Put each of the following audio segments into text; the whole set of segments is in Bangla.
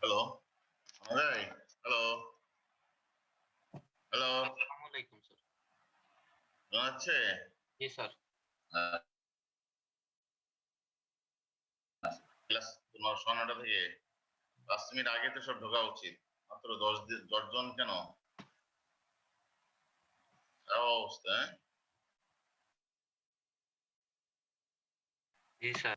হ্যালো, হ্যালো, হ্যালো, আসসালামু আলাইকুম স্যার। শোনা যাচ্ছে? জি স্যার। ক্লাস তোমার 9:30 থেকে 5 মিনিট আগে তো সব ঢোকা উচিত। মাত্র 10 জন কেন? অবস্থা, হ্যাঁ? জি স্যার।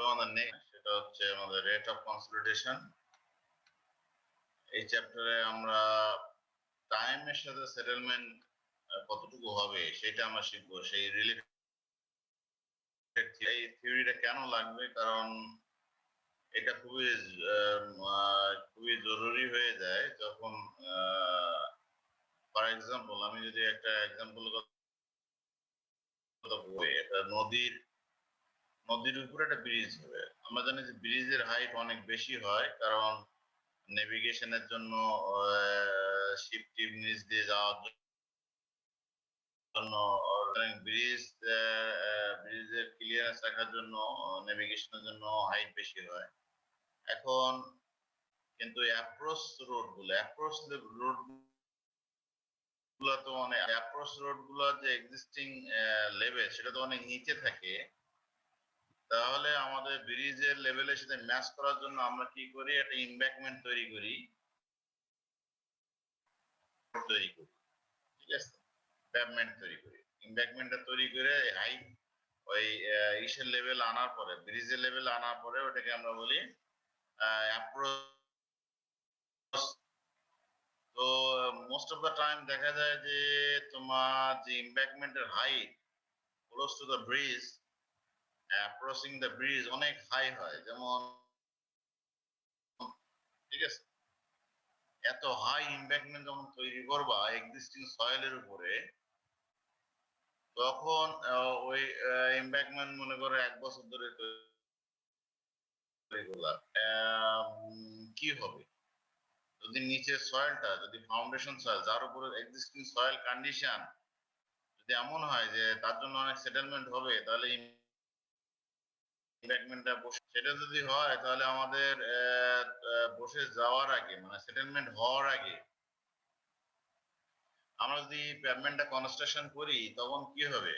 আমাদের নেক্সট সেটা হচ্ছে আমাদের রেট অফ কনসলিডেশন। এই চ্যাপ্টারে আমরা টাইমের সাথে সেটেলমেন্ট কতটুকু হবে সেটা আমরা শিখবো। সেই রিলেটেড এই থিওরিটা কেন লাগবে, কারণ এটা খুবই জরুরি হয়ে যায় যখন ফর এক্সাম্পল আমি যদি একটা এক্সাম্পল কথা বলি, একটা নদীর উপরে একটা ব্রিজ হবে। আমরা জানি যে ব্রিজের হাইট অনেক বেশি হয়, কারণ নেভিগেশনের জন্য শিপ টিপ নিচ দিয়ে যাওয়ার জন্য ব্রিজের ক্লিয়ারেন্স রাখার জন্য নেভিগেশনের জন্য হাইট বেশি হয়। এখন কিন্তু অ্যাপ্রোচ রোড গুলো তো অনেক অ্যাপ্রোচ রোড গুলো যে এক্সিস্টিং লেভেল সেটা তো অনেক নিচে থাকে। তাহলে আমাদের ব্রিজের লেভেলের সাথে ম্যাচ করার জন্য আমরা কি করি, একটা ইমব্যাকমেন্ট তৈরি করি, ঠিক আছে? প্যাভমেন্ট তৈরি করি, ইমব্যাকমেন্টটা তৈরি করে হাইট ওই ইসের লেভেল আনার পরে, ব্রিজের লেভেল আনার পরে ওটাকে আমরা বলি অ্যাপ্রোচ। তো মোস্ট অফ দ্য টাইম দেখা যায় যে তোমার যে ইমব্যাকমেন্টের height close to the bridge, approaching the bridge অনেক হাই হয়। যেমন, ঠিক আছে, এত হাই ইমব্যাকমেন্ট যখন তৈরি করবা এক্সিস্টিং সয়েলের উপরে, তখন ওই ইমব্যাকমেন্ট মনে করো 1 বছর ধরে কি হবে যদি নিচের সয়েলটা, যদি ফাউন্ডেশন সয়েল যার উপরে এক্সিস্টিং সয়েল কন্ডিশন যদি এমন হয় যে তার জন্য অনেক সেটেলমেন্ট হবে, তাহলে ইমব্যাকমেন্টটা সেটা যদি হয় তাহলে আমাদের বসে যাওয়ার আগে, মানে সেটেলমেন্ট হওয়ার আগে আমরা যদি প্যাভমেন্টটা কনস্ট্রাকশন করি তখন কি হবে?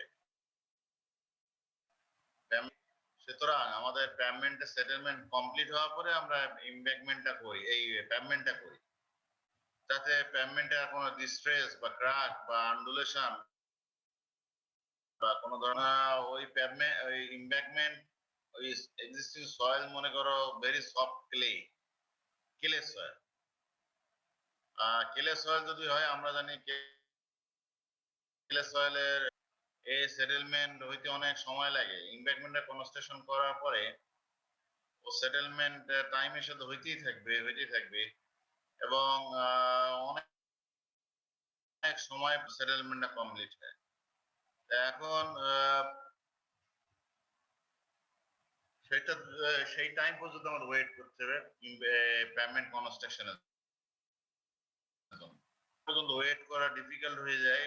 সুতরাং আমাদের প্যাভমেন্টের সেটেলমেন্ট কমপ্লিট হওয়ার পরে আমরা ইমব্যাকমেন্টটা করি, এই প্যাভমেন্টটা করি, যাতে প্যাভমেন্টের কোনো ডিস্ট্রেস বা ক্র্যাক বা আন্ডুলেশন বা কোনো ধরনের ওই প্যাভমেন্ট ওই ইমব্যাকমেন্ট ওই এক্সিস্টিং সয়েল, মনে করো very soft clay soil, clay soil যদি হয়, আমরা জানি ক্লে সয়েলের এই সেটেলমেন্ট হইতে অনেক সময় লাগে। ইমব্যাকমেন্টের কনস্ট্রাকশন করার পরে ও সেটেলমেন্ট টাইমের সাথে হইতেই থাকবে এবং অনেক সময় সেটেলমেন্টটা কমপ্লিট হয়। এখন সেই টাইম পর্যন্ত আমার ওয়েট করতে হবে পেমেন্ট কনস্ট্রাকশনের জন্য। পর্যন্ত ওয়েট করা ডিফিকাল্ট হয়ে যায়,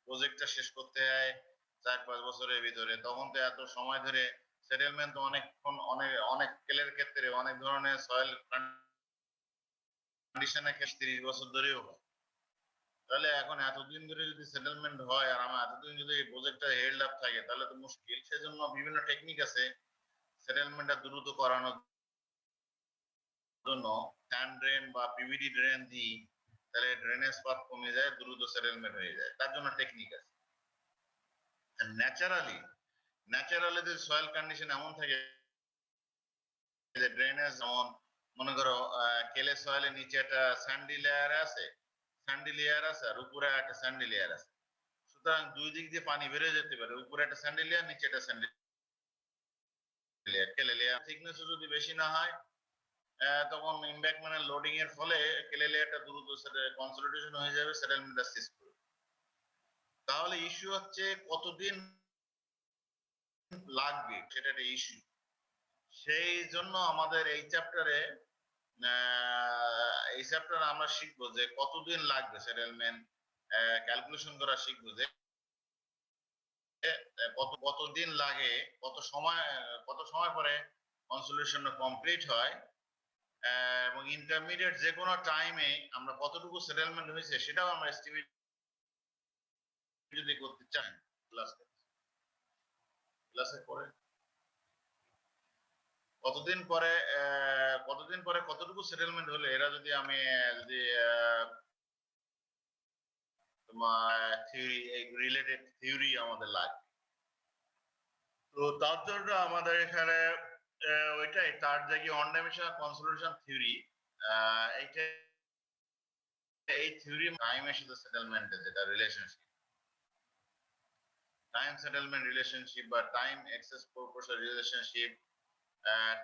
প্রজেক্টটা শেষ করতে হয় 4-5 বছরের ভিতরে। তখন তো এত সময় ধরে সেটেলমেন্ট তো অনেক স্কেলের ক্ষেত্রে অনেক ধরনের সয়েল কন্ডিশনে 30 বছর ধরেও হয়। তাহলে এখন এতদিন ধরে যদি সেটেলমেন্ট হয় আর আমার এতদিন যদি এই প্রজেক্টটা হেল্ড আপ থাকে তাহলে তো মুশকিল। সেজন্য বিভিন্ন টেকনিক আছে সেটেলমেন্টটা দ্রুত করানোর জন্য। স্যান্ড ড্রেন বা পিভিডি ড্রেন দিই, তাহলে ড্রেনেজ পাথ কমে যায়, দ্রুত সেটেলমেন্ট হয়ে যায়। তার জন্য টেকনিক আছে। ন্যাচারালি যদি সয়েল কন্ডিশন এমন থাকে যে ড্রেনেজ, যেমন মনে করো কেলে সয়েলের নিচে একটা স্যান্ডি লেয়ার আছে আর উপরে একটা স্যান্ডি লেয়ার আছে, সুতরাং দুই দিক দিয়ে পানি বেরিয়ে যেতে পারে, উপরে একটা স্যান্ডি লেয়ার, নিচে একটা স্যান্ডি লেয়ার। কেলে লেয়ার থিকনেস যদি বেশি না হয়, তখন ইমব্যাকমেন্টের লোডিং এর ফলে কেলে লেয়ারটা দ্রুত কনসলিডেশন হয়ে যাবে, সেটেলমেন্টটা শেষ করবে। তাহলে ইস্যু হচ্ছে কতদিন লাগবে, সেটা একটা ইস্যু। সেই জন্য আমাদের এই চ্যাপ্টারে এই চ্যাপ্টারে আমরা শিখবো যে কতদিন লাগবে সেটেলমেন্ট ক্যালকুলেশন করা শিখবো যে কতদিন লাগে, কত সময় পরে কনসোলিউশন কমপ্লিট হয়, এবং ইন্টারমিডিয়েট যে কোনো টাইমে আমরা কতটুকু সেটেলমেন্ট হয়েছে সেটাও আমরা এস্টিমেট যদি করতে চাই ক্লাসে পরে কতদিন পরে কতটুকু সেটেলমেন্ট হলে এরা যদি আমি যদি তোমার থিওরি রিলেটেড থিওরি আমাদের লাগে, তো তার জন্য আমাদের এখানে ওইটাই তার জায়গায় অন ডাইমেনশনাল কনসোলিউশন থিওরি, এইটা এই থিওরি টাইমের সাথে সেটেলমেন্টের যেটা রিলেশনশিপ, টাইম সেটেলমেন্ট রিলেশনশিপ বা time excess proportion relationship,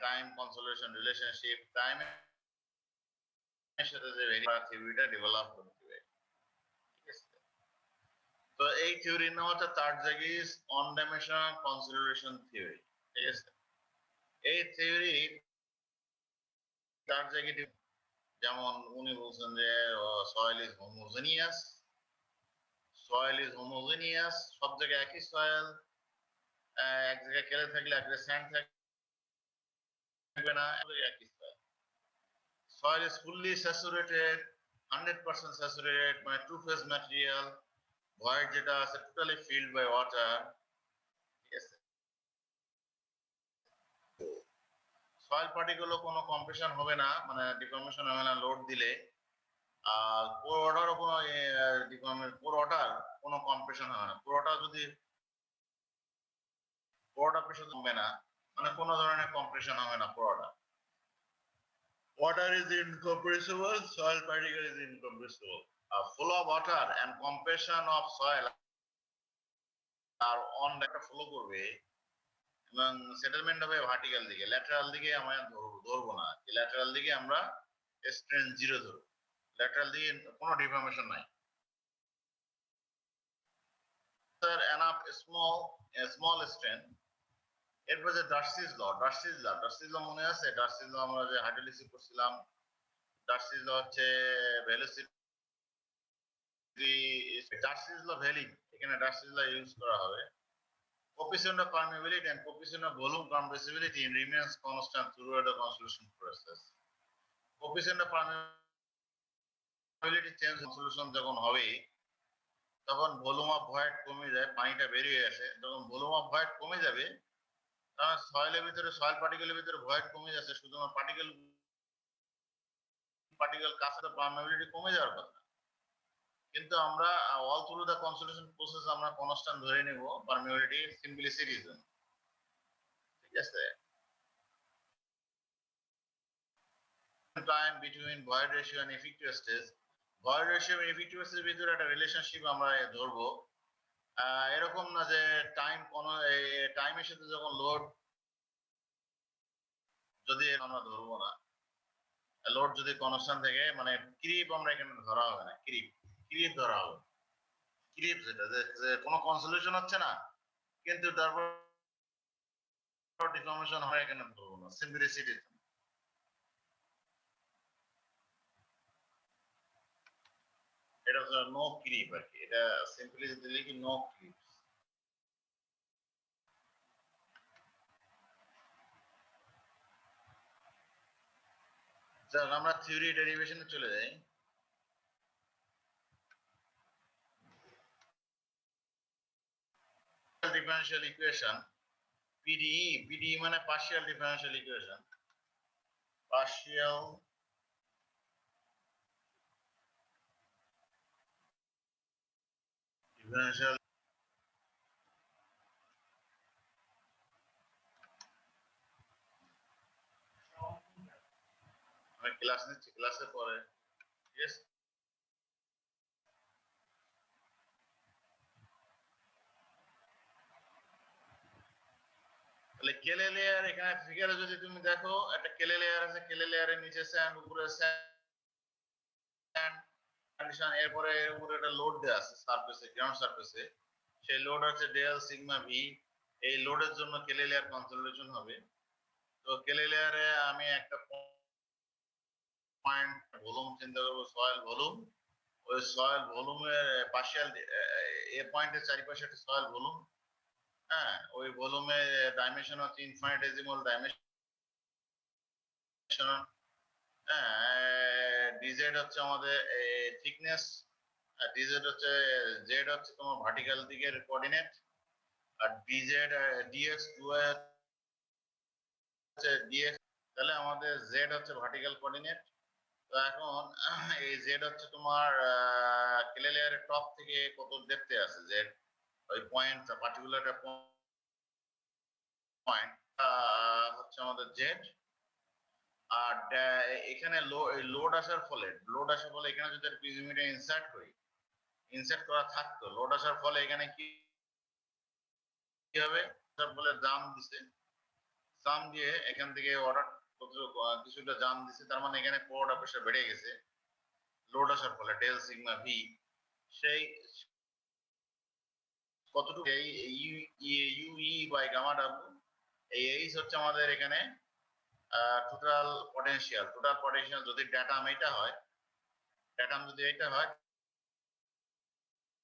time consolidation relationship, টাইমের সাথে যে থিওরিটা ডেভেলপ করতে হবে, ঠিক আছে? তো এই থিওরির নাম হচ্ছে Terzaghi's one dimensional consolidation theory, ঠিক আছে? এই থিওরি থার্ড জাগিস যেমন উনি বলছেন যে সয়েল ইজ হোমোজেনিয়াস, সব জায়গায় একই সয়েল, এক জায়গায় কেলে থাকলে এক জায়গায় স্যান্ড থাকবে না, একই soil is fully saturated, 100% saturated, মানে two phase material, void যেটা আছে totally filled by water, ঠিক আছে? সয়েল পার্টিকেল কোনো কম্প্রেশন হবে না, মানে ডিফর্মেশন হবে না লোড দিলে, আর পুরোটারও কোনো পুরোটার কোনো কম্প্রেশন হবে না, পুরোটা প্রেশার কমবে না, মানে কোনো ধরনের কম্প্রেশন হবে না পুরোটা। Water is incompressible, soil particle is incompressible. A flow of water and compression of soil are on একটা ফ্লো করবে এবং সেটেলমেন্ট হবে ভার্টিক্যাল দিকে, ল্যাটারাল দিকে আমরা ধরবো না, ল্যাটারাল দিকে আমরা স্ট্রেন জিরো ধরবো, ল্যাটারাল দিকে কোনো ডিফর্মেশন নাই। Sir, enough small strain, এরপর যে ডার্সিস ল মনে আছে? ডার্সিস ল আমরা যে হাইড্রোলিসিস করছিলাম, ডার্সিস ল হচ্ছে ভেলোসিটি, ডার্সিস ল ভ্যালিড, এখানে ডার্সিস ল ইউজ করা হবে। Coefficient of permeability and coefficient of volume compressibility remains constant throughout the consolidation process. Coefficient of permeability change solution যখন হবে তখন ভলিউম অফ ভয়েড কমে যায়, পানিটা বেরিয়ে আসে, যখন ভলিউম অফ ভয়েড কমে যাবে কারণ সয়েলের ভিতরে সয়েল পার্টিকেলের ভিতরে ভয়েড কমে যাচ্ছে, শুধুমাত্র পার্টিকেল কাছে তো পার্মিবিলিটি কমে যাওয়ার কথা, কিন্তু আমরা all through the consolidation process আমরা কনস্ট্যান্ট ধরে নেব পার্মিবিলিটি সিম্পলিসিটির জন্য, ঠিক আছে? Time between void ratio and effective stage, void ratio এবং ইফেক্টিভ স্টেজের ভিতরে একটা রিলেশনশিপ আমরা ধরবো, এরকম না যে টাইমের সাথে যখন লোড যদি আমরা ধরবো না, লোড যদি কনস্ট্যান্ট থাকে, মানে ক্রিপ আমরা এখানে ধরা হবে না, ক্রিপ ধরা হবে, ক্রিপ যেটা যে কোনো কনসোলিউশন হচ্ছে না কিন্তু তারপর ডিফর্মেশন হয়, এখানে ধরবো না, সিম্পলিসিটি। এটা হচ্ছে নো ক্রিপ আর কি, এটা সিম্পলি যদি লিখি নো ক্রিপ। আমরা থিওরি ডেরিভেশনে চলে যাই। ডিফারেনশিয়াল ইকুয়েশন, পিডিই মানে partial differential equation, partial differential, আমি ক্লাস নিচ্ছি, ক্লাসের পরে, ঠিক আছে? তাহলে কেলে লেয়ার, এখানে ফিগারে যদি তুমি দেখো একটা কেলে লেয়ার আছে, কেলে লেয়ারের নিচে স্যান্ড, উপরে স্যান্ড কন্ডিশন, এরপরে এর উপরে একটা লোড দেওয়া আছে সারফেসে, গ্রাউন্ড সারফেসে, সেই লোড হচ্ছে ডেল সিগমা ভি, এই লোডের জন্য কেলে লেয়ার কনসোলিডেশন হবে। তো কেলে লেয়ারে আমি একটা পয়েন্ট ভলিউম চিন্তা করবো, সয়েল ভলিউম। ওই সয়েল ভলিউমের পার্শিয়াল এ পয়েন্টের চারিপাশে একটা সয়েল ভলিউম। হ্যাঁ, ওই ভলিউমের ডাইমেনশন হচ্ছে ইনফিনিটেসিমাল ডাইমেনশন। হ্যাঁ, ডিজেড হচ্ছে আমাদের থিকনেস, আর ডিজেড হচ্ছে, জেড হচ্ছে তোমার ভার্টিক্যাল দিকের কোঅর্ডিনেট, আর ডিজেড ডিএক্স হচ্ছে ডিএক্স। তাহলে আমাদের জেড হচ্ছে ভার্টিক্যাল কোঅর্ডিনেট। তো এখন এই জেড হচ্ছে তোমার ক্লে লেয়ারের টপ থেকে কত ডেপথে আছে জেড, ওই পয়েন্ট পার্টিকুলার পয়েন্ট হচ্ছে আমাদের জেড। আর এখানে লোড আসার ফলে এখানে যদি প্রিজমিটা ইনসার্ট করা থাকতো, লোড আসার ফলে এখানে কি হবে, তার ফলে জাম দিছে, জাম দিয়ে এখান থেকে অর্ডার কিছুটা জাম দিছে, তার মানে এখানে কোড প্রেসার বেড়ে গেছে লোড আসার ফলে, ডেল সিগমা ভি। সেই কতটুকু এই ইউই বাই গামা ডাব্লিউ, এই এইচ হচ্ছে আমাদের এখানে টোটাল পটেনশিয়াল যদি ড্যাটাম এটা হয়,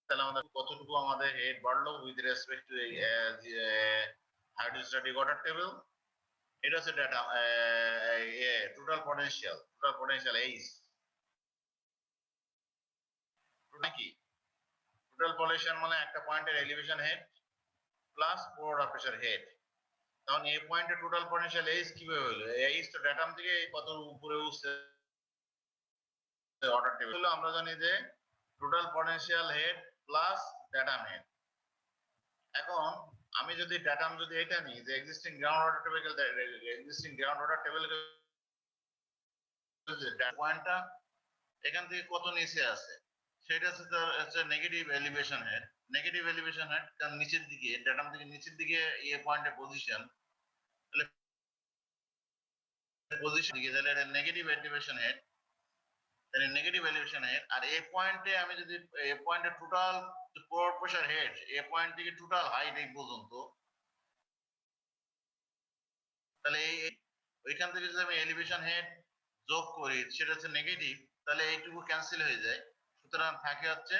তাহলে আমাদের কতটুকু আমাদের হেড বাড়লো with respect two hydrostatic water table. এটা হচ্ছে ডেটা টোটাল পটেনশিয়াল এইচ নাকি। টোটাল পটেনশিয়াল মানে একটা পয়েন্টের elevation had plus poor pressure head. তখন এই পয়েন্টে টোটাল পটেনশিয়াল এইচ কিভাবে হলো, এইচ তো ড্যাটাম থেকে কত উপরে উঠছে ওয়াটার টেবিল। আমরা জানি যে total potential had plus datum head. এখন আমি যদি ড্যাটাম যদি এটা নিই যে এক্সিস্টিং গ্রাউন্ড ওয়াটার টেবিল পয়েন্টটা এখান থেকে কত নিচে আছে, সেটা হচ্ছে নেগেটিভ এলিভেশন হেড। কারণ নিচের দিকে ড্যাটাম থেকে নিচের দিকে এই পয়েন্টের পজিশন, দিকে তাহলে এটা নেগেটিভ এলিভেশন হেড, আর এই পয়েন্টে আমি যদি এই পয়েন্টে টোটাল পোর প্রেসার হেড, এই পয়েন্ট থেকে টোটাল হাইট এই পর্যন্ত, তাহলে ওইখান থেকে যদি আমি এলিভেশন হেড যোগ করি সেটা হচ্ছে নেগেটিভ, তাহলে এইটুকু ক্যান্সেল হয়ে যায়। সুতরাং থাকে হচ্ছে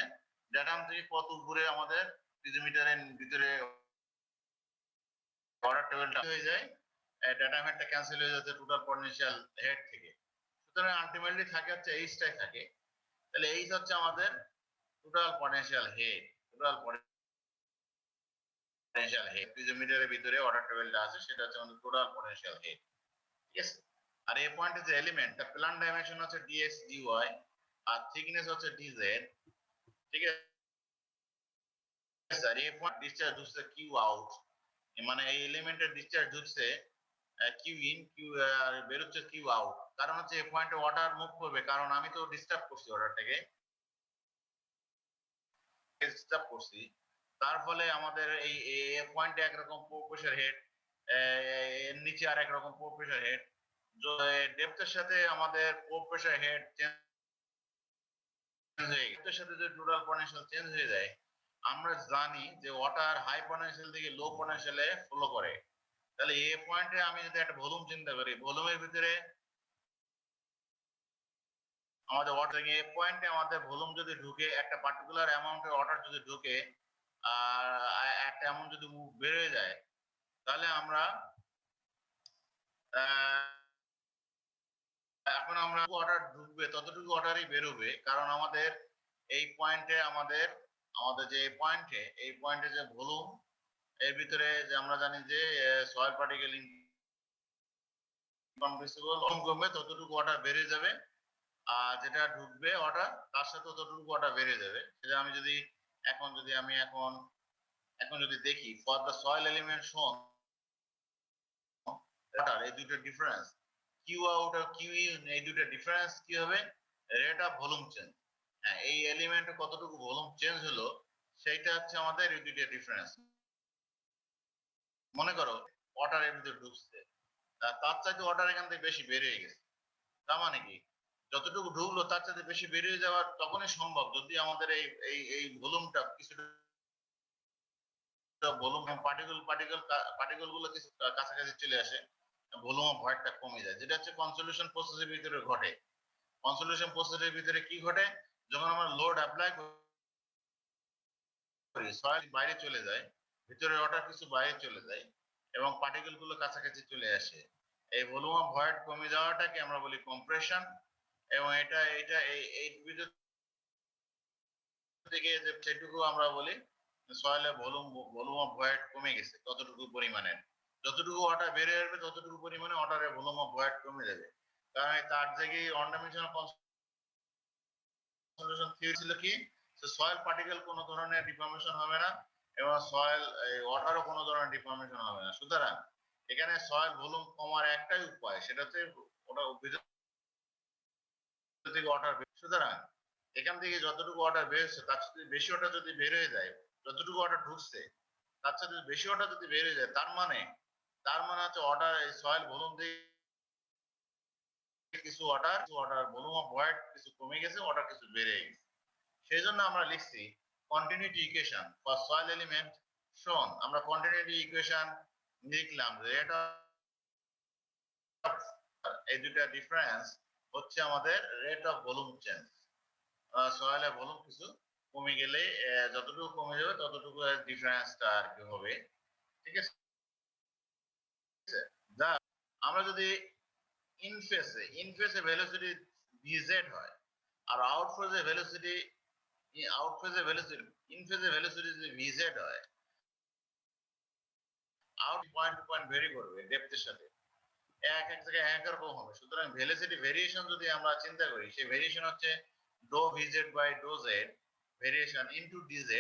ড্যাটাম থেকে কত উপরে আমাদের পিজোমিটারের ভিতরে ওয়াটার টেবিলটা হয়ে যায়, ড্যাটাম হেডটা ক্যান্সেল হয়ে যাচ্ছে টোটাল পটেনশিয়াল হেড থেকে। সুতরাং আলটিমেটলি থাকে হচ্ছে এইচটাই থাকে। তাহলে এইচ হচ্ছে আমাদের টোটাল পটেনশিয়াল হেড, পিজোমিটারের ভিতরে ওয়াটার টেবিলটা আছে, সেটা হচ্ছে আমাদের টোটাল পটেনশিয়াল হেড। ঠিক আছে। আর এই পয়েন্টে যে এলিমেন্ট, তার প্ল্যান ডাইমেনশন হচ্ছে ডিএক্স ডিওয়াই, আর থিকনেস হচ্ছে ডিজেড। ঠিক আছে। আর এই পয়েন্ট ডিসচার্জ হচ্ছে কিউ আউট, মানে এই এলিমেন্টের ডিসচার্জ হচ্ছে কিউ ইন, কিউ আর বের হচ্ছে কিউ আউট। কারণ হচ্ছে এই পয়েন্টে ওয়াটার মুভ করবে, কারণ আমি তো ডিস্টার্ব করছি ওয়াটারটাকে, তার ফলে আমাদের এই পয়েন্টে একরকম প্রেসার হেড, এর নিচে আর একরকম প্রেসার হেড, ডেপথের সাথে আমাদের প্রেসার হেড চেঞ্জ হয়ে গেছে, সাথে যদি টোটাল পটেনশিয়াল চেঞ্জ হয়ে যায়, আমরা জানি যে ওয়াটার হাই পটেনশিয়াল থেকে লো পটেনশিয়ালে ফ্লো করে। তাহলে এই পয়েন্টে আমি যদি একটা ভলিউম চিন্তা করি, ভলিউমের ভিতরে আমাদের ওয়াটার থেকে এই পয়েন্টে আমাদের ভলিউম যদি ঢুকে, একটা পার্টিকুলার অ্যামাউন্টের ওয়াটার যদি ঢুকে আর একটা অ্যামাউন্ট যদি বের হয়ে যায়, তাহলে আমরা এখন আমরা ওয়াটার ঢুকবে ততটুকু ওয়াটারই বেরোবে, কারণ আমাদের এই পয়েন্টে আমাদের যে এই পয়েন্টে যে ভলিউম, এর ভিতরে যে আমরা জানি যে সয়েল পার্টিকেল ইনকমপ্রেসিবল, কমবে ততটুকু ওয়াটার বেড়ে যাবে, আর যেটা ঢুকবে ওয়াটার তার সাথে ততটুকু ওয়াটার বেড়ে যাবে। সেটা আমি যদি এখন যদি দেখি ফর দ্য সয়েল এলিমেন্ট শোন ওয়াটার, এই দুটো ডিফারেন্স কিউ আউট আর কিউ ইন, এই দুটো ডিফারেন্স কি হবে, রেট অফ ভলিউম চেঞ্জ। হ্যাঁ, এই এলিমেন্টে কতটুকু ভলিউম চেঞ্জ হলো সেইটা হচ্ছে আমাদের এই দুটো ডিফারেন্স। মনে করো ওয়াটার এর ভিতরে ঢুকছে, তার চাইতে ওয়াটার এখান থেকে বেশি বের হয়ে গেছে, তার মানে কি যতটুকু ঢুকলো তার চাইতে বেশি বের হয়ে যাওয়ার তখনই সম্ভব যদি আমাদের এই ভলিউমটা কিছুটা ভলিউম পার্টিকেল গুলো কিছু কাছাকাছি চলে আসে, ভলিউম অফ ভয়েডটা কমে যায়, যেটা হচ্ছে কনসলিউশন প্রসেসের ভিতরে ঘটে। কনসোলিডেশন প্রসেসের ভিতরে কি ঘটে, যখন আমরা লোড অ্যাপ্লাই করি সয়েল বাইরে চলে যায়, ভিতরে ওয়াটার কিছু বাইরে চলে যায় এবং পার্টিকেল গুলো কাছাকাছি চলে আসে। এই ভলিউম অফ ভয়েড কমে যাওয়াটাকে আমরা বলি কম্প্রেশন। এবং এটা এটা এই ভিতর থেকে যে সেটুকু আমরা বলি সয়েলে ভলিউম অফ ভয়েড কমে গেছে ততটুকু পরিমাণে, যতটুকু ওয়াটার বেরিয়ে আসবে ততটুকু পরিমাণে ওয়াটারের ভলিউম অফ ভয়েড কমে যাবে। কারণ তার জায়গায় ওয়ান ডাইমেনশনাল কনসোলিডেশন থিওরি ছিল কি, সয়েল পার্টিকেল কোনো ধরনের ডিফর্মেশন হবে না এবং সয়েল ওয়াটারও কোনো ধরনের ডিফর্মেশন হবে না। সুতরাং এখানে সয়েল ভলিউম কমার একটাই উপায়, সেটা হচ্ছে ওটা ভিতর থেকে ওয়াটার। সুতরাং এখান থেকে যতটুকু ওয়াটার বের হচ্ছে তার সাথে বেশি ওয়াটার যদি বের হয়ে যায়, যতটুকু ওয়াটার ঢুকছে তার সাথে বেশি ওয়াটার যদি বের হয়ে যায়, তার মানে হচ্ছে ওয়াটার এই সয়েল ভলিউম থেকে কিছু ওয়াটার ভলিউম অফ ভয়েড কিছু কমে গেছে, ওয়াটার কিছু বেড়ে গেছে। সেই জন্য আমরা লিখছি continuity equation for soil element শোন। আমরা কন্টিনিউটি ইকুয়েশন লিখলাম রেট অফ, এই দুটা ডিফারেন্স হচ্ছে আমাদের রেট অফ ভলিউম চেঞ্জ। সয়েলের ভলিউম কিছু কমে গেলে যতটুকু কমে যাবে ততটুকু ডিফারেন্সটা আর কি হবে। ঠিক আছে, যা আমরা যদি ইন ফেসে ভেলোসিটি vz হয় আর আউট ফেজে ভেলোসিটি ইন ফেজে ভেলোসিটি যদি vz হয়, out point to point vary করবে ডেপথের সাথে, এক এক জায়গায় এক রকম হবে। সুতরাং ভেলোসিটি ভেরিয়েশন যদি আমরা চিন্তা করি, সেই ভেরিয়েশন হচ্ছে do vz by do z variation into dz।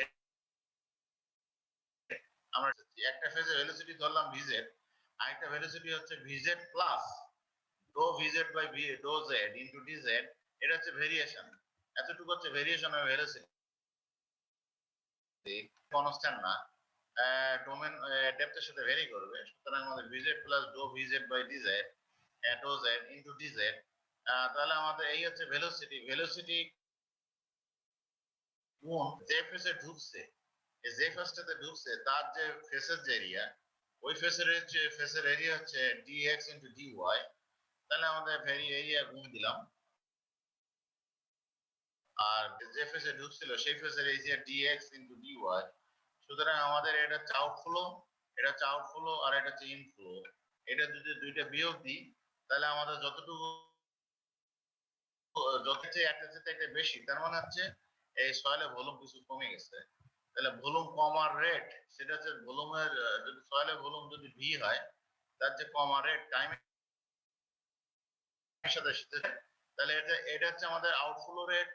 আমরা একটা ফেজে ভেলোসিটি ধরলাম vz, আরেকটা ভেলোসিটি হচ্ছে vz plus do vz by do z into dz। এটা হচ্ছে ভেরিয়েশন, এতটুকু হচ্ছে ভেরিয়েশন অফ ভেলোসিটি, কনস্ট্যান্ট না, ডোমেন ডেপথের সাথে ভেরি করবে। সুতরাং আমাদের vz plus do vz by dz do z into dz। তাহলে আমাদের এই হচ্ছে ভেলোসিটি গুণ যে ফেসে ঢুকছে, যে ফেসটাতে ঢুকছে তার যে ফেসের যে এরিয়া, ওই ফেসের এরিয়া হচ্ছে dx ইনটু dy। তাহলে আমাদের ভেরি এরিয়া গুণ দিলাম, আর যে ফেসে ঢুকছিল সেই ফেসের এরিয়া dx ইনটু dy। সুতরাং আমাদের এটা হচ্ছে আউটফ্লো, এটা হচ্ছে আউটফ্লো আর এটা হচ্ছে ইনফ্লো। এটা যদি দুইটা বিয়োগ দিই তাহলে আমাদের যতটুকু একটা বেশি, তার মানে হচ্ছে এই সয়েলের ভলিউম কিছু কমে গেছে। তাহলে ভলিউম কমার রেট সেটা হচ্ছে ভলিউমের, যদি সয়েলের ভলিউম যদি ভি হয় তার যে কমার রেট টাইমের সাথে সাথে, তাহলে এটা হচ্ছে আমাদের আউটফ্লো রেট,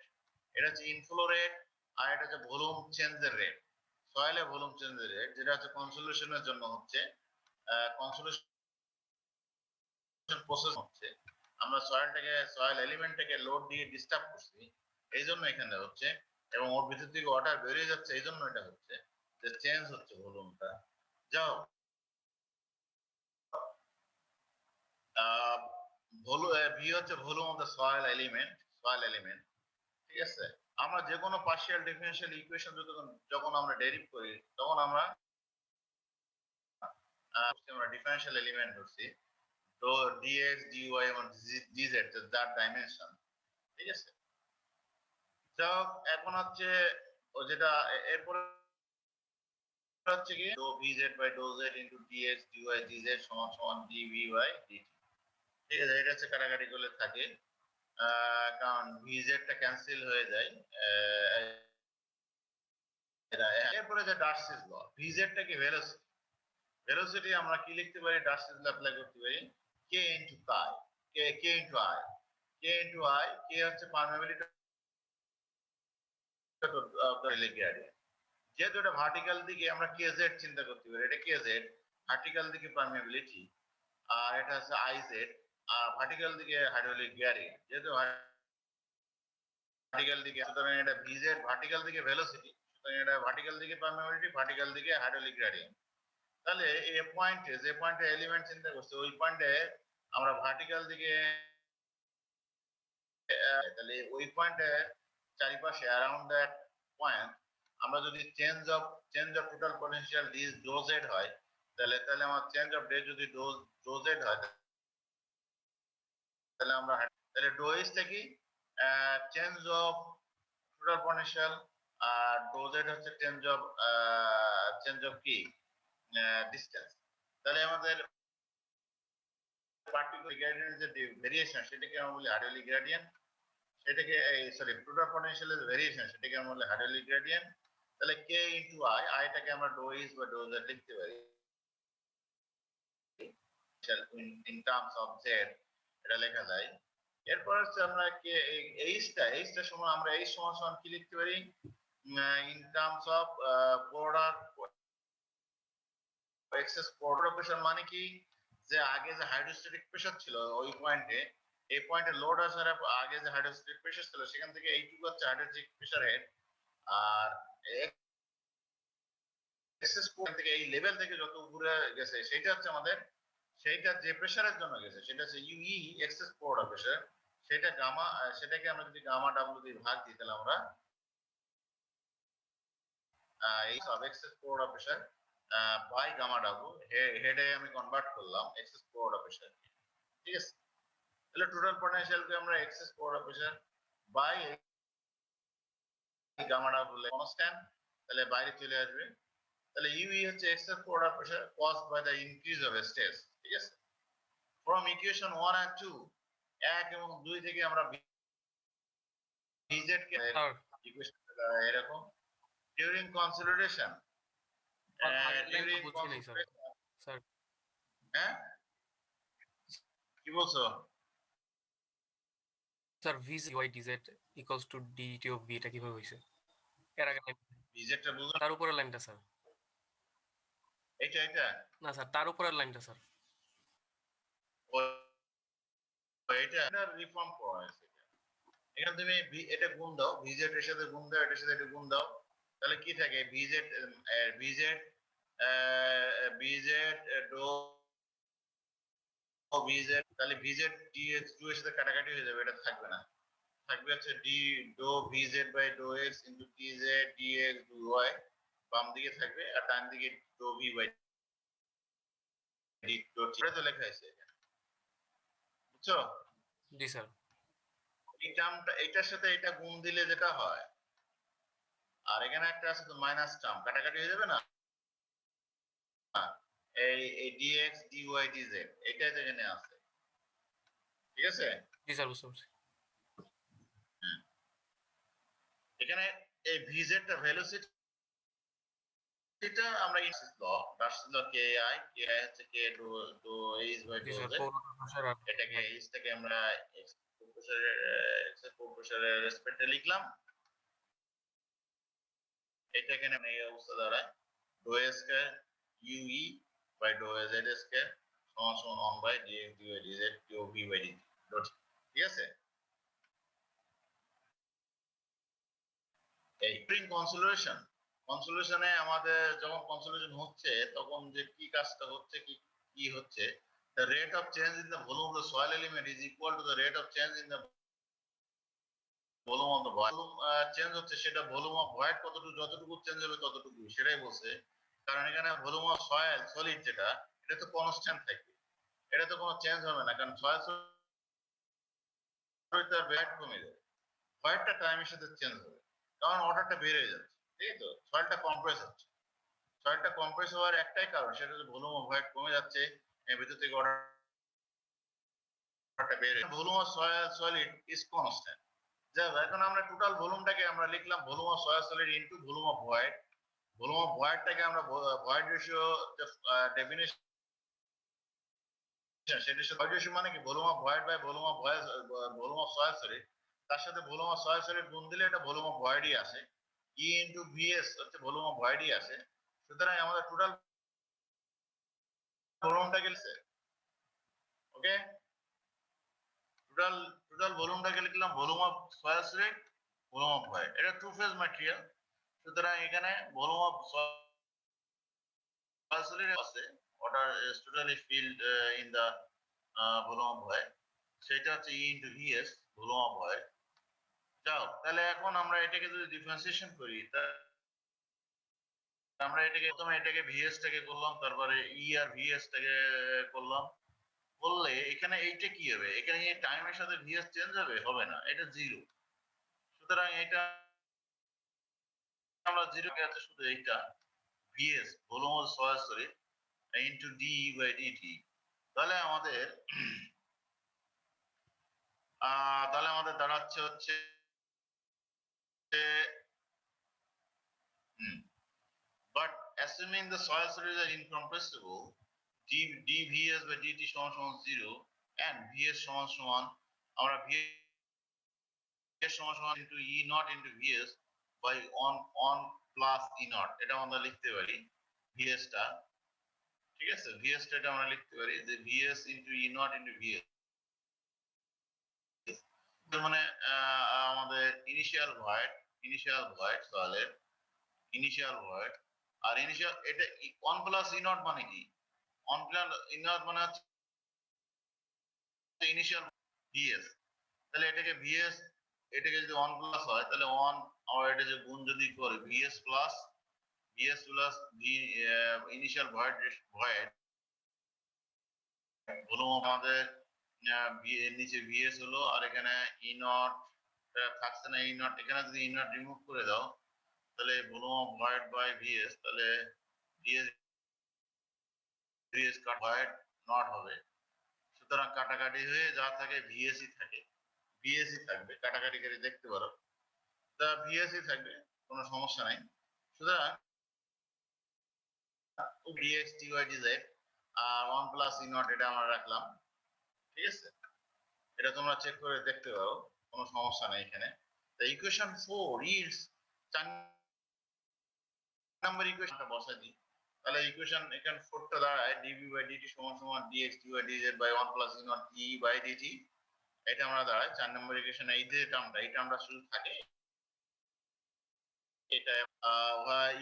এটা হচ্ছে ইনফ্লো রেট, আর এটা হচ্ছে ভলিউম চেঞ্জের রেট। সয়েলের ভলিউম চেঞ্জের রেট যেটা হচ্ছে কনসোলিডেশনের জন্য হচ্ছে, কনসোলিডেশন প্রসেস হচ্ছে আমরা সয়েল এলিমেন্টটাকে লোড দিয়ে ডিস্টার্ব করছি, এই জন্য এখানে হচ্ছে, এবং ওর ভিতর থেকে ওয়াটার বেরিয়ে যাচ্ছে, এই জন্য এটা হচ্ছে যে চেঞ্জ হচ্ছে ভলিউমটা। যাও ভি হচ্ছে volume of the soil element. ঠিক আছে, আমরা যে কোনো পার্শিয়াল ডিফারেনশিয়াল ইকুয়েশন যখন আমরা ডেরিভ করি তখন আমরা ডিফারেনশিয়াল এলিমেন্ট ধরছি, তো dx dy এবং dz যার ডাইমেনশন। ঠিক আছে, যাক এখন হচ্ছে ও যেটা এরপরে হচ্ছে কি do vz by do z into dx dy dz সমান সমান dv বাই dt। ঠিক আছে, এটা হচ্ছে কাটাকাটি করলে থাকে, কারণ vz টা ক্যান্সেল হয়ে যায়। এরপরে যে ডার্সিস ল, vz টা কি ভেলোসিটি আমরা কি লিখতে পারি, ডার্সিস ল অ্যাপ্লাই করতে পারি k into i, k into i, k হচ্ছে পার্মিয়াবিলিটি এরিয়া। যেহেতু এটা ভার্টিক্যাল দিকে আমরা kz চিন্তা করতে পারি, এটা kz ভার্টিক্যাল দিকে পার্মিয়াবিলিটি, আর এটা হচ্ছে iz ভার্টিক্যাল দিকে হাইড্রোলিক গ্যারিয়েন্ট। যেহেতু ভার্টিক্যাল দিকে, সুতরাং এটা vz ভার্টিক্যাল দিকে ভেলোসিটি, সুতরাং এটা ভার্টিক্যাল দিকে পার্মিয়াবিলিটি, ভার্টিক্যাল দিকে হাইড্রোলিক গ্যারিয়েন্ট। তাহলে এই পয়েন্টে যে পয়েন্টে এলিমেন্ট চিন্তা করছে ওই পয়েন্টে আমরা ভার্টিক্যাল দিকে, তাহলে ওই পয়েন্টে চারিপাশে অ্যারাউন্ড দ্যাট পয়েন্ট আমরা যদি change of total potential do Z হয়, তাহলে আমার চেঞ্জ অফ ডে যদি ডো জেড হয়, তাহলে আমরা তাহলে ডো এস টা কি, চেঞ্জ অফ টোটাল পটেনশিয়াল আর ডো জেড হচ্ছে চেঞ্জ অফ কি ডিসটেন্স। তাহলে আমাদের পার্টিকুলার গ্রেডিয়েন্ট যে ভেরিয়েশন সেটাকে আমরা বলি হার্ডলি গ্রেডিয়েন্ট, সেটাকে সরি টোটাল পটেনশিয়ালের ভেরিয়েশন সেটাকে আমরা বলি হার্ডলি গ্রেডিয়েন্ট। তাহলে কে ইনটু আই, আইটাকে আমরা ডো ইজ বা ডো জেড লিখতে পারি ইন টার্মস অফ জেড, এটা লেখা যায়। এরপর হচ্ছে আমরা কে এইচটা সমান আমরা এইচ সমান সমান কি লিখতে পারি in terms of polar excess polar pressure, মানে কি যে আগে যে হাইড্রোস্ট্যাটিক প্রেসার ছিল ওই পয়েন্টে, এই পয়েন্টে লোড আসার আগে যে হাইড্রোস্ট্যাটিক প্রেসার ছিল সেখান থেকে এইটুকু হচ্ছে হাইড্রোস্ট্যাটিক প্রেসার হেড, আর এক্সেস পয়েন্ট থেকে এই লেভেল থেকে যত উপরে গেছে সেটা হচ্ছে আমাদের, সেইটা যে প্রেসারের জন্য গেছে সেটা হচ্ছে ইউই এক্সেস পোলার প্রেসার, সেটা গামা, সেটাকে আমরা যদি গামা ডাব্লিউ দিয়ে ভাগ দিই তাহলে আমরা এই সব excess polar pressure by gamma W হেডে আমি কনভার্ট করলাম এক্সেস পোলার প্রেসার। ঠিক আছে, তাহলে টোটাল পটেনশিয়ালকে আমরা excess polar pressure by gamma W constant, তাহলে বাইরে চলে আসবে। তাহলে ইউই হচ্ছে excess polar pressure caused by the increase of stress. ঠিক আছে, ফ্রম ইকুয়েশন 1 and 2 1 এবং 2 থেকে আমরা ভিজেড কে ইকুয়েশনটা এরকম ডিউরিং কনসলিডেশন ডিউরিং স্যার হ্যাঁ কি বলছো sir v y dz equals to dt of v, এটা কিভাবে হইছে? এর আগে ভিজেডটা বুঝো, তার উপরের লাইনটা স্যার। এটা না স্যার, তার উপরের লাইনটা স্যার। এটা রিফর্ম করা হয়েছে। এখানে তুমি এটা গুণ দাও, ভিজেড এর সাথে গুণ দাও, এটার সাথে এটা গুণ দাও, তাহলে কি থাকে ভিজেড ভিজেড ভিজেড ডো ভিজেড, তাহলে ভিজেড ডিএক্স 2 এর সাথে কাটাকাটি হয়ে যাবে, এটা থাকবে না, থাকবে হচ্ছে D doh VZ by doh X into TZ DX D Y, বাম দিকে থাকবে, আর ডান দিকে doh V by D doh T, এটা তো লেখা আছে এখানে, বুঝছো? জি স্যার। এই টার্মটা এটার সাথে এটা গুণ দিলে যেটা হয়, আর এখানে একটা আছে তো মাইনাস টার্ম, কাটাকাটি হয়ে যাবে না, এই dx dy dz এটা এখানে আছে। ঠিক আছে, জি স্যার, বুঝতে পারছি। এখানে এই vz টা ভেলোসিটিটা আমরা ইনসিস ল ডার্সিস ল ki হচ্ছে k do h by G do sir, z, এটাকে h থেকে আমরা x প্রপোর্শনের রেসপেক্টে লিখলাম, এটা এখানে এই অবস্থা দাঁড়ায় do s square ue by do z square সমান সমান 1 by dx dy dz do v by dt dot. ঠিক আছে, এই প্রিং কনসোলেশনে আমাদের যখন কনসোলেশন হচ্ছে তখন যে কি কাজটা হচ্ছে কি কি হচ্ছে, the rate of change in the volume of the soil element is equal to the rate of change in the volume of the void। Change হচ্ছে সেটা ভলিউম অফ ভয়েড কতটুকু, যতটুকু চেঞ্জ হবে ততটুকু, সেটাই বলছে। কারণ এখানে ভলিউম অফ সয়েল সলিড যেটা, এটা তো কনস্ট্যান্ট থাকবে, এটা তো কোনো চেঞ্জ হবে না, কারণ সয়েল সলিড তার ভয়েড কমে যাবে, ভয়েডটা টাইমের সাথে চেঞ্জ হবে, কারণ অর্ডারটা বেড়ে যাচ্ছে। ঠিক তো, সয়েলটা কম্প্রেস হচ্ছে, সয়েলটা কম্প্রেস হওয়ার একটাই কারণ, সেটা হচ্ছে ভলিউম অফ ভয়েড কমে যাচ্ছে, এর ভিতর থেকে অর্ডারটা বেড়ে, volume of solid is constant. এখন আমরা টোটাল ভলিউমটাকে আমরা লিখলাম volume of soil solid into volume of void, volume of ভয়েডটাকে আমরা ভয়েড রেশিও ডেফিনিশন, সেটা ভয়েড রেশিও মানে কি volume of void by volume of volume of soil solid, তার সাথে ভলিউম অফ সয়েল সলিড গুণ দিলে এটা ভলিউম অফ ভয়েডই আসে, ই ইনটু ভিএস হচ্ছে ভলিউম অফ ভয়েডই আসে। সুতরাং আমাদের টোটাল ভলিউমটাকে লিখছে, ওকে, টোটাল ভলিউমটাকে লিখলাম volume of soil solid volume of void, এটা টু ফেজ ম্যাটেরিয়াল। সুতরাং এখানে ভলিউম অফ সয়েল সলিড আছে, ওটা is totally filled in the volume of void, সেটা হচ্ছে E into Vs volume of void। যাও, তাহলে এখন আমরা এটাকে যদি ডিফারেন্সিয়েশন করি, আমরা এটাকে প্রথমে এটাকে Vs টাকে করলাম, তারপরে E আর Vs টাকে করলাম, বললে এখানে এইটা কি হবে, এখানে এই টাইমের সাথে ভিএস চেঞ্জ হবে না, এটা 0। সুতরাং এটা আমরা 0 কে আছে শুধু এইটা V S volume of soil solid into D by D T. তাহলে আমাদের দাঁড়াচ্ছে হচ্ছে but assuming the soil solids are incompressible, dvs by dt সমান সমান 0 and vs সমান সমান আমরা vs সমান সমান into e naught into vs by 1 plus e naught, এটা আমরা লিখতে পারি vs টা, ঠিক আছে। vs টা এটা আমরা লিখতে পারি যে vs into e naught into vs, মানে আমাদের ইনিশিয়াল ভয়েড সয়েলের ইনিশিয়াল ভয়েড, আর ইনিশিয়াল এটা 1 প্লাস ই নট মানে কি, 1 প্লাস ই নট মানে হচ্ছে ইনিশিয়াল ভিএস। তাহলে এটাকে ভিএস, এটাকে যদি 1 প্লাস হয় তাহলে 1 আর এটা যে গুণ যদি করে V S plus V initial void volume আমাদের নিচে ভিএস হলো, আর এখানে ই নট থাকছে না, ই নট এখানে যদি ই নট রিমুভ করে দাও তাহলে volume of void by V S, তাহলে ভিএস ভয়েড নট হবে। সুতরাং কাটাকাটি হয়ে যা থাকে ভিএসই থাকে, ভিএসই থাকবে, কাটাকাটি করে দেখতে পারো, তা ভিএসই থাকবে, কোনো সমস্যা নাই। সুতরাং ডিএক্স টিওয়াই ডিজেড আর 1 প্লাস ই নট এটা আমরা রাখলাম, ঠিক আছে। এটা তোমরা চেক করে দেখতে পারো, কোনো সমস্যা নেই এখানে। The equation 4 yields 4 নাম্বার ইকুয়েশনটা বসাই দিই, তাহলে ইকুয়েশন এখানে 4 টা দাঁড়ায় dv বাই dt সমান সমান dx dy dz by 1 plus E naught e by dt, এটা আমরা দাঁড়ায় 4 নম্বর ইকুয়েশন। এই যে টার্মটা শুধু থাকে, এটা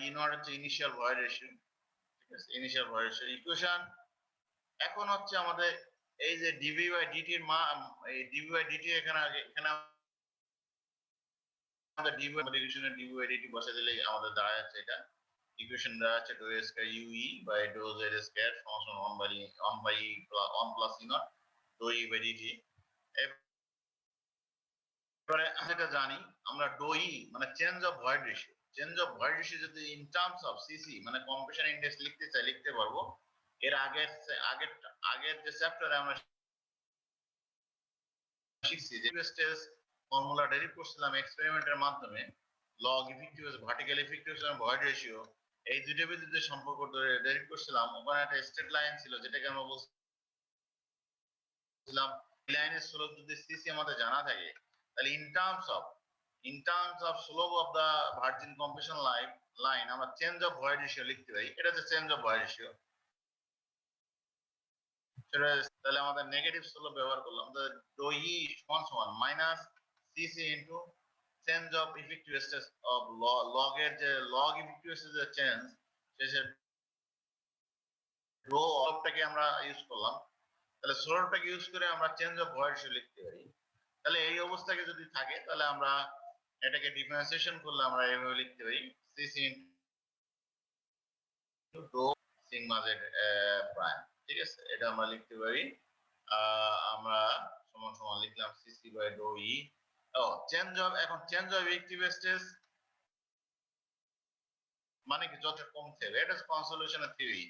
ই নট হচ্ছে ইনিশিয়াল ভয়েড রেশিও, ঠিক আছে, ইনিশিয়াল ভয়েড রেশিও ইকুয়েশন। এখন হচ্ছে আমাদের এই যে dv বাই dt এর মান, এই dv বাই dt এখানে আমাদের dv বাই ইকুয়েশনে dv বাই dt বসা দিলে আমাদের দাঁড়ায় যাচ্ছে এটা ইকুয়েশন দাঁড়াচ্ছে do A square U E by do Z square সমান সমান 1 by 1 plus E naught do E by dt। এবারে যেটা জানি আমরা ডো ই মানে চেঞ্জ অফ ভয়েড রেশিও যদি ইন টার্মস অফ সিসি মানে কম্প্রেশন ইন্ডেক্স লিখতে চাই লিখতে পারবো। এর আগের যে চ্যাপ্টারে আমরা শিখছি যে স্টেজ ফর্মুলা ডেরিভ করছিলাম এক্সপেরিমেন্টের মাধ্যমে, লগ ইফেক্টিভ ভার্টিক্যাল ইফেক্টিভ এবং ভয়েড রেশিও, এই দুইটার ভিতরে সম্পর্ক ডেরিভ করছিলাম। ওখানে একটা স্ট্রেট লাইন ছিল যেটাকে আমরা বলছিলাম লাইনের স্লোপ যদি সিসি আমাদের জানা থাকে তাহলে in terms of slope of the virgin compression line আমরা চেঞ্জ অফ ভয়েড রেশিও লিখতে পারি, এটা হচ্ছে চেঞ্জ অফ ভয়েড রেশিও। তাহলে আমাদের নেগেটিভ স্লোপ ব্যবহার করলাম, ডো ই সমান সমান minus CC into change of effective stress of log এর যে লগ ইফেক্টিভ স্ট্রেসের চেঞ্জ শেষে রো অফটাকে আমরা ইউজ করলাম, তাহলে স্লোপটাকে ইউজ করে আমরা চেঞ্জ অফ ভয়েড রেশিও লিখতে পারি। তাহলে এই অবস্থাকে যদি থাকে তাহলে আমরা এটাকে ডিফারেন্সিয়েশন করলে আমরা এইভাবে লিখতে পারি C C into do sigma Z prime, ঠিক আছে। এটা আমরা লিখতে পারি আমরা সমান সমান লিখলাম সিসি বাই ডো ই। এখন চেঞ্জ অফ ইফেক্টিভ স্ট্রেস মানে কি যত কমতে হবে, এটা কনসোলিউশনের থিওরি,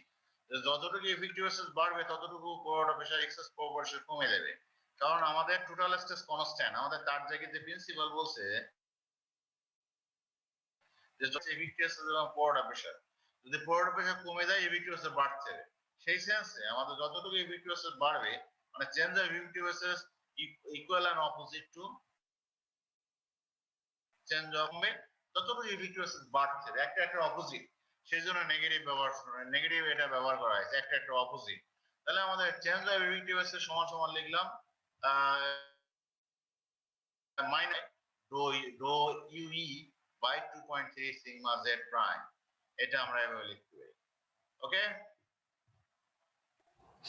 যতটুকু ইফেক্টিভ স্ট্রেস বাড়বে ততটুকু কোয়ার্টার প্রেসার এক্সেস প্রেসার কমে যাবে, কারণ আমাদের টোটাল স্ট্রেস কনস্ট্যান্ট। আমাদের তার জায়গায় যে প্রিন্সিপাল বলছে যে যত ইফেক্টিভ স্ট্রেস এবং কোয়ার্টার প্রেসার, যদি কোয়ার্টার প্রেসার কমে যায় ইফেক্টিভ স্ট্রেস বাড়ছে, সেই সেন্সে আমাদের যতটুকু ইফেক্টিভ স্ট্রেস বাড়বে মানে change of effective stress equal and opposite to change of যতটুকু ইফেক্টিভ স্ট্রেস বাড়ছে, একটা অপোজিট, সেই জন্য নেগেটিভ এটা ব্যবহার করা হয়েছে, একটা অপোজিট। তাহলে আমাদের চেঞ্জ অফ ইফেক্টিভ স্ট্রেস সমান সমান লিখলাম minus do U E by 2.3 sigma Z prime, এটা আমরা এভাবে লিখতে পারি। ওকে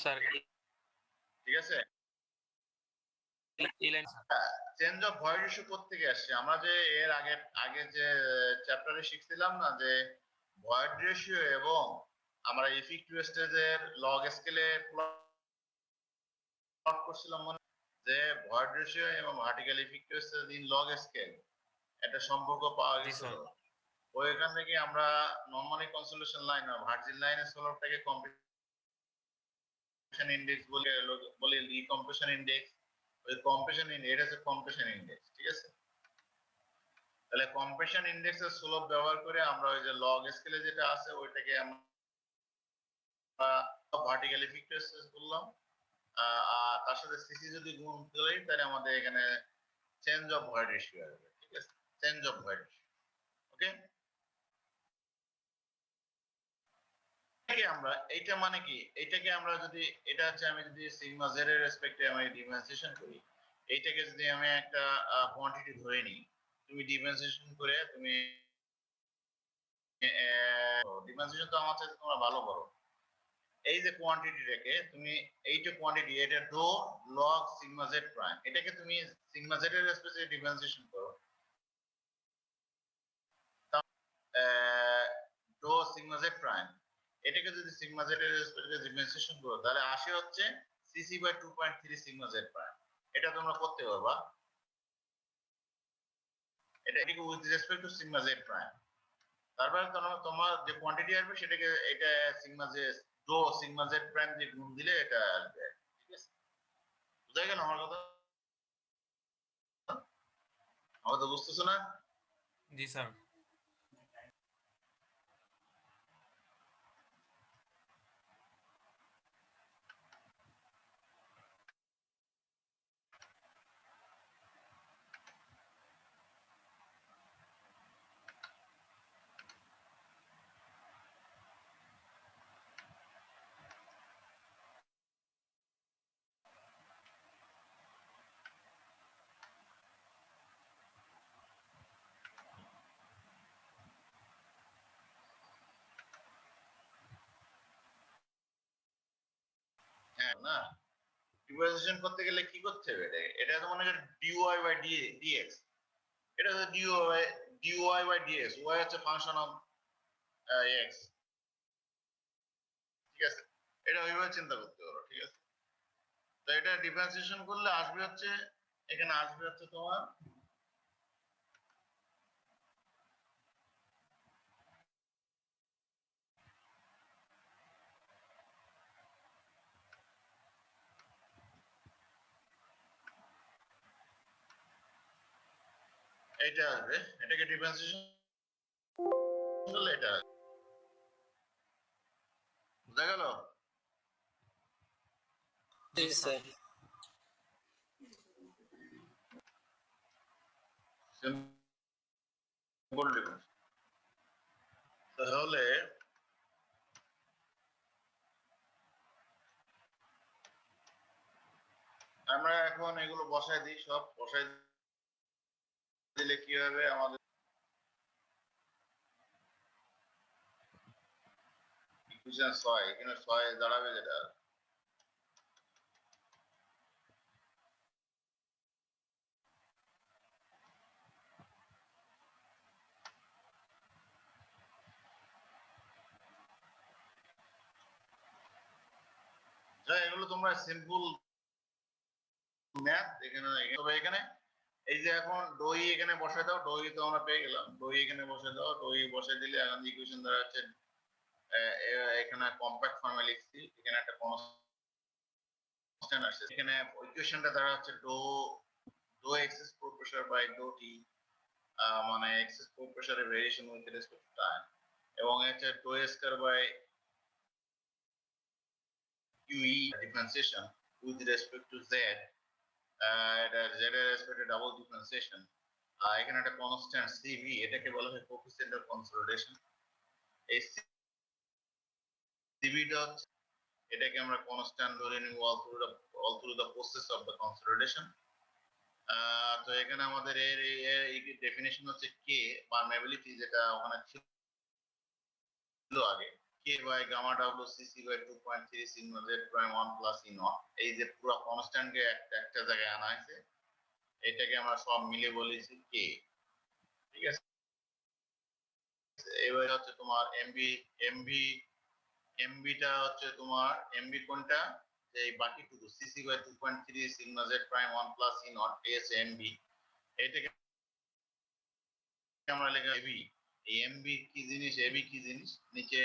স্যার ঠিক আছে। এই line change of void ratio কোত্থেকে আসছে, আমরা যে এর আগে যে চ্যাপ্টারে শিখছিলাম না যে ভয়েড রেশিও এবং আমরা ইফেক্টিভ স্টেজের লগ স্কেলে করছিলাম মনে যে ভয়েড রেশিও এবং vertical effective in log scale একটা সম্পর্ক পাওয়া জি গেছিল। স্যার। ওইখান থেকে আমরা নরমালি কনসোলেশন লাইন বা ভার্জিন লাইনের সোলারটাকে কম্প্রেশন ইন্ডেক্স বলে রিকম্প্রেশন ইন্ডেক্স। ওই কম্প্রেশন ইন্ডেক্স এটা হচ্ছে কম্প্রেশন ইন্ডেক্স, ঠিক আছে? তাহলে কম্প্রেশন ইন্ডেক্সের স্লোপ ব্যবহার করে আমরা ওই যে লগ স্কেলে যেটা আছে ওইটাকে আমরা ভার্টিক্যাল ইফেক্টিভ বললাম। আর তার সাথে সিসি যদি গুণ করি তাহলে আমাদের এখানে চেঞ্জ অফ ভয়েড রেশিও আসবে, ঠিক আছে? চেঞ্জ অফ ভয়েড রেশিও, ওকে? আমরা এইটা মানে কি, এইটাকে আমরা যদি এটা হচ্ছে আমি যদি সিগমা জেড এর রেসপেক্টে আমি ডিফারেন্সিয়েশন করি, এইটাকে যদি আমি একটা কোয়ান্টিটি ধরে নিই, তুমি ডিফারেন্সিয়েশন করে তুমি ডিফারেন্সিয়েশন তো আমার চাইতে তোমরা ভালো করো। এই যে কোয়ান্টিটিটাকে তুমি এইটা কোয়ান্টিটি এটা do log sigma Z prime, এটাকে তুমি সিগমা জেড এর রেসপেক্টে ডিফারেন্সিয়েশন করো, ডো সিগমা জেড প্রাইম, এটাকে যদি সিগমা জেড এর রেসপেক্টে ডিফারেন্সিয়েশন করো তাহলে আসে হচ্ছে C C by 2.3 sigma Z prime. এটা তোমরা করতে পারবা, এটাকে with respect to sigma Z prime. তারপরে তোমার যে কোয়ান্টিটি আসবে সেটাকে এটা sigma Z do sigma Z prime দিয়ে গুণ দিলে এটা আসবে, ঠিক আছে? বুঝা গেল আমার কথা? আমার তো বুঝতেছো না? জি স্যার। হ্যাঁ না, ডিফারেন্সিয়েশন করতে গেলে কি করতে হবে? এটা তো মনে করেন ডিওয়াই বাই ডিএক্স, এটা হচ্ছে ডিওয়াই বাই ডিএক্স, ওয়াই হচ্ছে ফাংশন অফ এক্স, ঠিক আছে? এটা ওইভাবে চিন্তা করতে পারো, ঠিক আছে? তো এটা ডিফারেন্সিয়েশন করলে আসবে হচ্ছে এখানে আসবে হচ্ছে তোমার এইটা আসবে, এটাকে ডিফারেন্সিয়েশন করলে এটা আসবে। বুঝা গেল? জি স্যার। Simple difference. তাহলে আমরা এখন এগুলো বসাই দিই, সব বসাই দিলে কি হবে আমাদের ইকুয়েশন 6, এখানে 6 দাঁড়াবে যেটা এগুলো তোমরা সিম্পল ম্যাথ এখানে। তবে এখানে এই যে এখন দই এখানে বসাই দাও, দই তো আমরা পেয়ে গেলাম, দই এখানে বসাই দাও, দই বসাই দিলে এখন ইকুয়েশন দ্বারা হচ্ছে এখানে কম্প্যাক্ট ফর্মে লিখছি, এখানে একটা কনস্ট্যান্ট আসছে, এখানে ইকুয়েশনটা দ্বারা হচ্ছে doh excess pore pressure by doh T, মানে এক্সেস প্রো প্রেসারের variation with respect to time, এবং হচ্ছে doh square by QE differentiation with respect to Z, এটা জেড এর রেসপেক্টে ডাবল ডিফারেন্সিয়েশন। এখানে একটা কনস্ট্যান্ট সিভি, এটাকে বলা হয় কোএফিসিয়েন্ট অফ কনসলিডেশন। এই সিভিটা এটাকে আমরা কনস্ট্যান্ট ধরে নিব all through the process of the consolidation. তো এখানে আমাদের এর ডেফিনিশন হচ্ছে কে পারমেবিলিটি, যেটা ওখানে ছিল আগে, K by gamma W CC by 2.3 sigma Z prime 1 plus E naught. এই যে পুরো কনস্ট্যান্টকে একটা জায়গায় আনা হয়েছে, এটাকে আমরা সব মিলে বলেছি কে, ঠিক আছে? এবারে হচ্ছে তোমার এমবি, এমবিটা হচ্ছে তোমার এমবি কোনটা, এই বাকিটুকু C C by 2.3 sigma Z prime 1 plus E naught S M B, এটাকে আমরা লিখে এবি। এই এমবি কি জিনিস, এবি কি জিনিস নিচে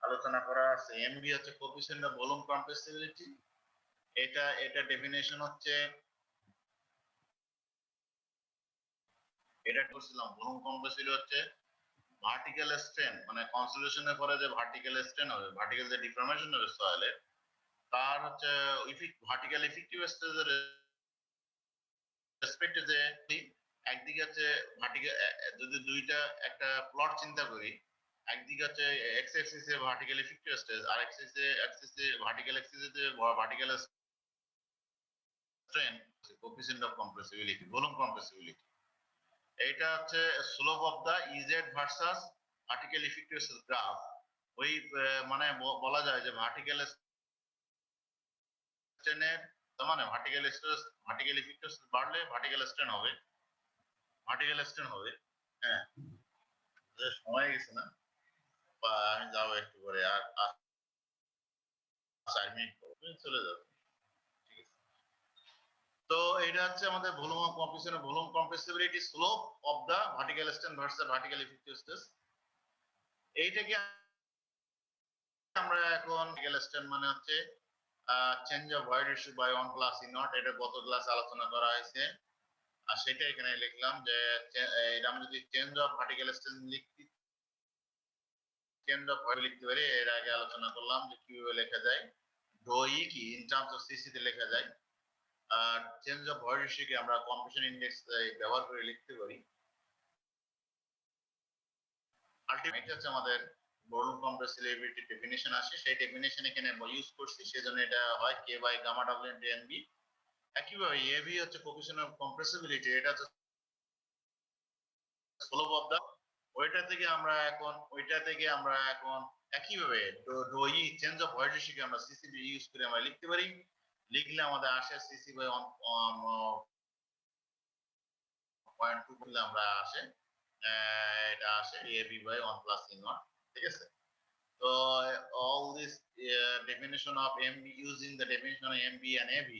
আলোচনা করা আছে। এমবি হচ্ছে কোএফিসিয়েন্ট অফ ভলিউম কম্প্রেসিবিলিটি। এটা ডেফিনেশন হচ্ছে, এটা করছিলাম ভলিউম কম্প্রেসিবিলিটি হচ্ছে ভার্টিক্যাল স্ট্রেন, মানে কনসোলিউশনের পরে যে ভার্টিক্যাল স্ট্রেন হবে, ভার্টিক্যাল যে ডিফর্মেশন হবে সয়েলের, তার হচ্ছে ভার্টিক্যাল ইফেক্টিভ স্ট্রেসের রেসপেক্টে যে একদিকে হচ্ছে ভার্টিক্যাল, যদি দুইটা একটা প্লট চিন্তা করি, একদিকে হচ্ছে এক্স অ্যাক্সিসে ভার্টিক্যাল ইফেক্টিভ স্ট্রেস, আর অ্যাক্সিসে ভার্টিক্যাল অ্যাক্সিসে vertical strain, coefficient of compressibility, volume compressibility. এইটা হচ্ছে slope of the EZ versus vertical effective stress graph. ওই মানে বলা যায় যে ভার্টিক্যাল স্ট্রেনের মানে vertical stress, vertical effective stress বাড়লে ভার্টিক্যাল স্ট্রেন হবে, ভার্টিক্যাল স্ট্রেন হবে। হ্যাঁ, সময় গেছে না, বা আমি যাবো একটু পরে, আর 4 মিনিট পরে চলে যাবো। ঠিক আছে, তো এটা হচ্ছে আমাদের volume of compressibility, volume compressibility slope of the vertical strain versus vertical effective stress. এইটাকে আমরা এখন ভার্টিক্যাল স্ট্রেন মানে হচ্ছে change of void ratio by 1 plus E naught, এটা গত ক্লাসে আলোচনা করা হয়েছে, আর সেটা এখানে লিখলাম যে এটা আমি যদি চেঞ্জ অফ ভার্টিক্যাল স্ট্রেন লিখতে, চেঞ্জ অফ ভয়েড লিখতে পারি। এর আগে আলোচনা করলাম যে কিভাবে লেখা যায়, ডো ই কি ইন টার্মস অফ সিসি তে লেখা যায়, আর চেঞ্জ অফ ভয়েড রেশিও কে আমরা কম্প্রেশন ইনডেক্স ব্যবহার করে লিখতে পারি। আলটিমেট হচ্ছে আমাদের ভলিউম কম্প্রেসিবিলিটি ডেফিনিশন আসে, সেই ডেফিনিশন এখানে ইউজ করছি, সেজন্য এটা হয় K by gamma W into NV. একইভাবে এবি হচ্ছে কোএফিসিয়েন্ট অফ কম্প্রেসিবিলিটি, এটা হচ্ছে স্লোপ অফ দা, ওইটা থেকে আমরা এখন একইভাবে doh E change of void ratio কে আমরা সিসি ইউজ করে আমরা লিখতে পারি। লিখলে আমাদের আসে সিসি বাই 1.2 করলে আমরা আসে, এটা আসে A B by 1 plus E naught. ঠিক আছে, so all this definition of MB, using the definition of MB and AB,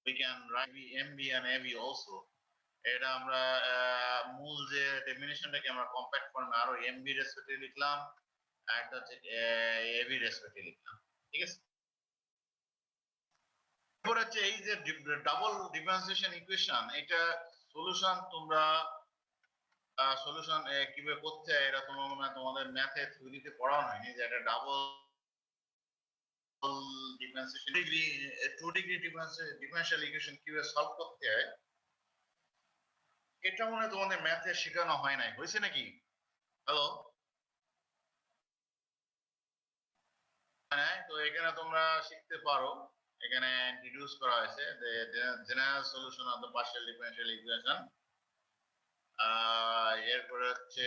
we can write MB and AB also. এটা আমরা মূল যে ডেফিনিশনটাকে আমরা কম্প্যাক্ট ফর্মে আরো MB রেসপেক্টে লিখলাম, আর একটা হচ্ছে AB রেসপেক্টে লিখলাম। ঠিক আছে, এরপর হচ্ছে এই যে ডাবল ডিফারেন্সিয়েশন ইকুয়েশন, এটা সলিউশন তোমরা সলিউশন কিভাবে করতে হয় এটা তোমার মনে হয় তোমাদের ম্যাথে থিওরিতে পড়ানো হয়নি, যে এটা double differentiation degree 2 degree differential equation কিভাবে সলভ করতে হয়, এটা মনে হয় তোমাদের ম্যাথে শেখানো হয় নাই, হয়েছে নাকি? হ্যালো, হ্যাঁ, তো এখানে তোমরা শিখতে পারো, এখানে ইন্ট্রোডিউস করা হয়েছে যে general solution of the partial differential equation. এরপরে হচ্ছে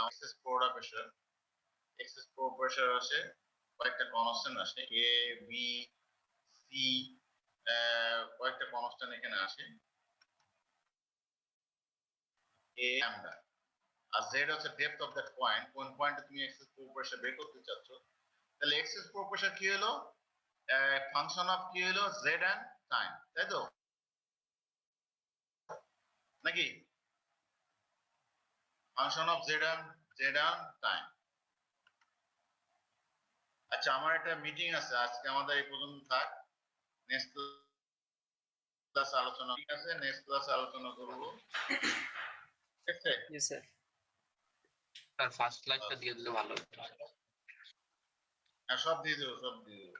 এক্সেস পোর্টা প্রেসার, এক্সেস পোর প্রেসার আছে, কয়েকটা কনস্ট্যান্ট আসে এ বি সি, কয়েকটা কনস্ট্যান্ট এখানে আসে, এ ল্যাম্ডা, আর জেড হচ্ছে ডেপথ অফ দ্যাট পয়েন্ট, কোন পয়েন্টে তুমি এক্সেস পোর প্রেসার বের করতে চাচ্ছ। তাহলে এক্সেস পোর প্রেসার কি হলো, ফাংশন অফ কি হলো, জেড এন্ড টাইম, তাই তো নাকি? Function of Z and time. আচ্ছা, আমার একটা মিটিং আছে আজকে, আমাদের এই পর্যন্ত থাক, নেক্সট ক্লাস আলোচনা, ঠিক আছে, নেক্সট ক্লাসে আলোচনা করব। ঠিক আছে, জি স্যার, স্যার ফার্স্ট লাইভটা দিয়ে দিলে ভালো হতো। সব দিয়ে দেবো, সব দিয়ে দেবো।